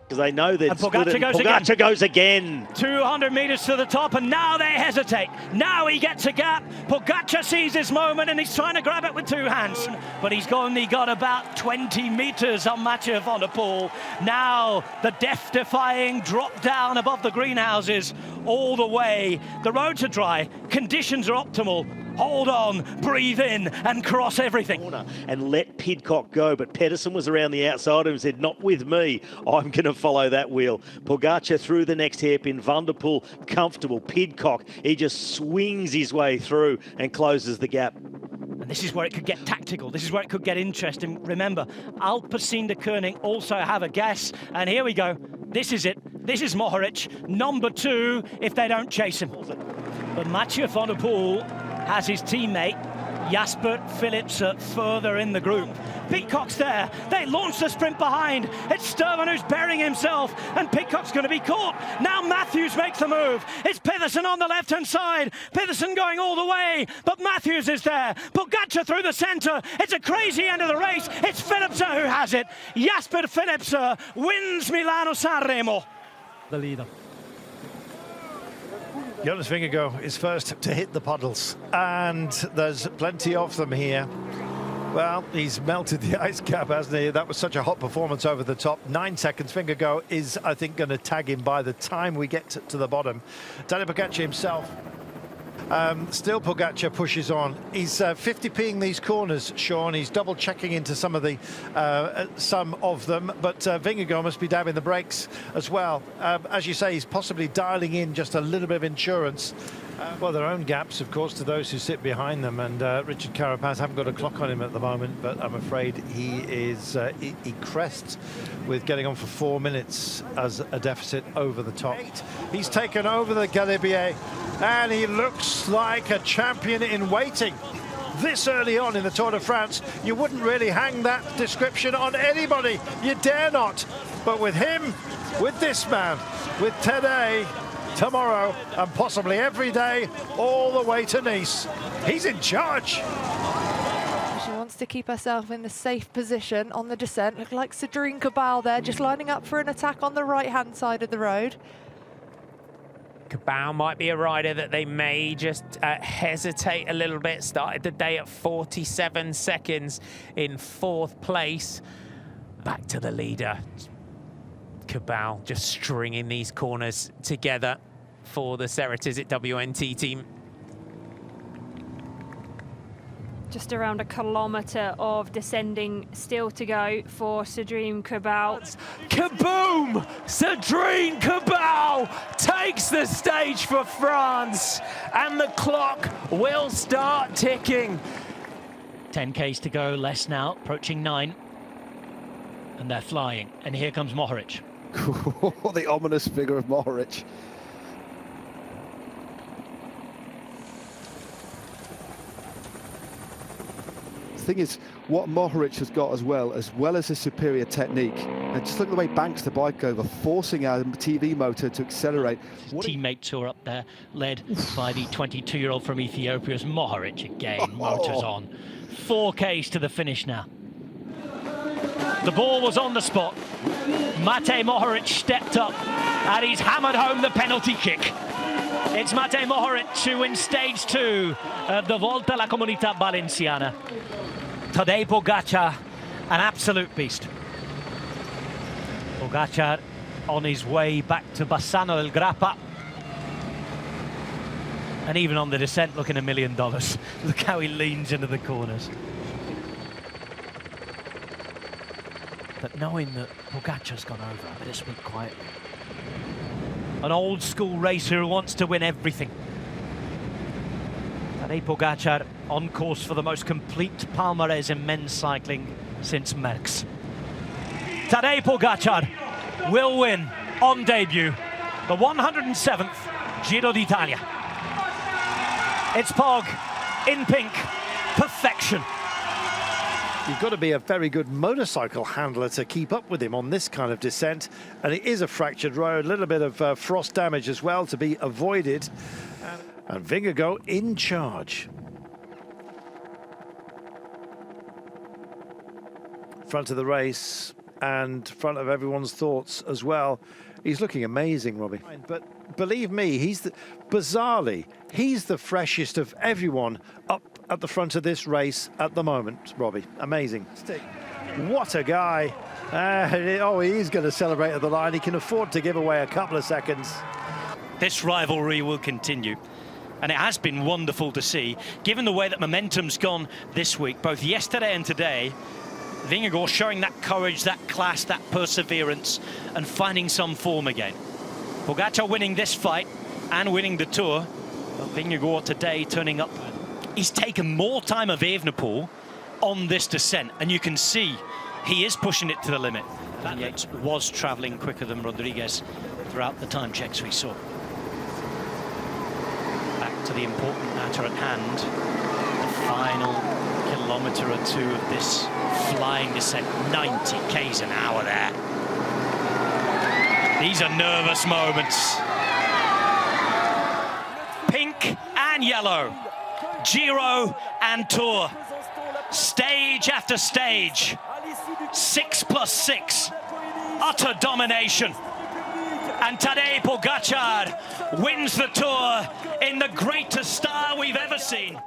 because they know that Pogačar goes again. 200 metres to the top, and now they hesitate. Now he gets a gap. Pogačar sees his moment, and he's trying to grab it with two hands. But he's only got about 20 metres on Mathieu van der Poel. Now the death-defying drop down above the greenhouses all the way. The roads are dry. Conditions are optimal. Hold on, breathe in, and cross everything. And let Pidcock go, but Pedersen was around the outside and said, not with me, I'm going to follow that wheel. Pogačar through the next hairpin, Van der Poel comfortable, Pidcock, he just swings his way through and closes the gap. And this is where it could get tactical, this is where it could get interesting. Remember, Alpecin de Koning also have a guess, and here we go. This is it, this is Mohoric, number 2 if they don't chase him. But Mathieu van der Poel has his teammate Jasper Philipsen further in the group. Pidcock's there, they launch the sprint behind. It's Sturman who's burying himself, and Pidcock's going to be caught. Now Matthews makes the move. It's Pedersen on the left-hand side. Pedersen going all the way, but Matthews is there. Pogačar through the centre. It's a crazy end of the race. It's Philipsen who has it. Jasper Philipsen wins Milano-San Remo. The leader. Jonas Vingegaard is first to hit the puddles, and there's plenty of them here. Well, he's melted the ice cap, hasn't he? That was such a hot performance over the top. 9 seconds. Vingegaard is, I think, going to tag him by the time we get to the bottom. Tadej Pogačar himself. Still Pogačar pushes on. He's 50ping these corners, Sean. He's double checking into some of them, but Vingegaard must be dabbing the brakes as well. As you say, he's possibly dialing in just a little bit of insurance. Well, their own gaps, of course, to those who sit behind them, and Richard Carapaz haven't got a clock on him at the moment, but I'm afraid he is he crests with getting on for 4 minutes as a deficit over the top. He's taken over the Galibier, and he looks like a champion in waiting. This early on in the Tour de France, you wouldn't really hang that description on anybody. You dare not. But with him, with this man, with today, tomorrow, and possibly every day, all the way to Nice, he's in charge. She wants to keep herself in the safe position on the descent. Look like Cedrine Cabal there, just lining up for an attack on the right-hand side of the road. Cabal might be a rider that they may just hesitate a little bit. Started the day at 47 seconds in 4th place. Back to the leader. Cabal just stringing these corners together for the Ceratizit WNT team. Just around 1 kilometre of descending still to go for Cedrine Cabal. Kaboom! Cedrine Cabal takes the stage for France, and the clock will start ticking. 10Ks to go, less now, approaching 9. And they're flying, and here comes Mohoric. The ominous figure of Mohoric. The thing is, what Mohoric has got as well as his superior technique, and just look at the way he banks the bike over, forcing our TV motor to accelerate. Teammates who are up there, led by the 22-year-old from Ethiopia, is Mohoric again. Motors on. 4Ks to the finish now. The ball was on the spot. Matej Mohoric stepped up, and he's hammered home the penalty kick. It's Matej Mohoric who wins stage 2 of the Volta La Comunità Valenciana. Tadej Pogačar, an absolute beast. Pogačar on his way back to Bassano del Grappa. And even on the descent, looking $1 million. Look how he leans into the corners. But knowing that Pogačar's gone over, I better speak quiet. An old school racer who wants to win everything. Tadej Pogačar on course for the most complete palmarès in men's cycling since Merckx. Tadej Pogačar will win on debut the 107th Giro D'Italia. It's Pog in pink, perfection. You've got to be a very good motorcycle handler to keep up with him on this kind of descent, and it is a fractured road, a little bit of frost damage as well to be avoided, and Vingegaard in charge. Front of the race and front of everyone's thoughts as well. He's looking amazing, Robbie. But believe me, bizarrely, he's the freshest of everyone up at the front of this race at the moment, Robbie. Amazing. What a guy. Oh, he's going to celebrate at the line. He can afford to give away a couple of seconds. This rivalry will continue. And it has been wonderful to see, given the way that momentum's gone this week, both yesterday and today. Vingegaard showing that courage, that class, that perseverance, and finding some form again. Pogačar winning this fight and winning the Tour. But Vingegaard today turning up. He's taken more time of Evenepoel on this descent, and you can see he is pushing it to the limit. That Yates was travelling quicker than Rodriguez throughout the time checks we saw. Back to the important matter at hand. The final kilometre or two of this flying descent, 90 k's an hour there. These are nervous moments. Pink and yellow, Giro and Tour, stage after stage, 6+6, utter domination. And Tadej Pogačar wins the Tour in the greatest style we've ever seen.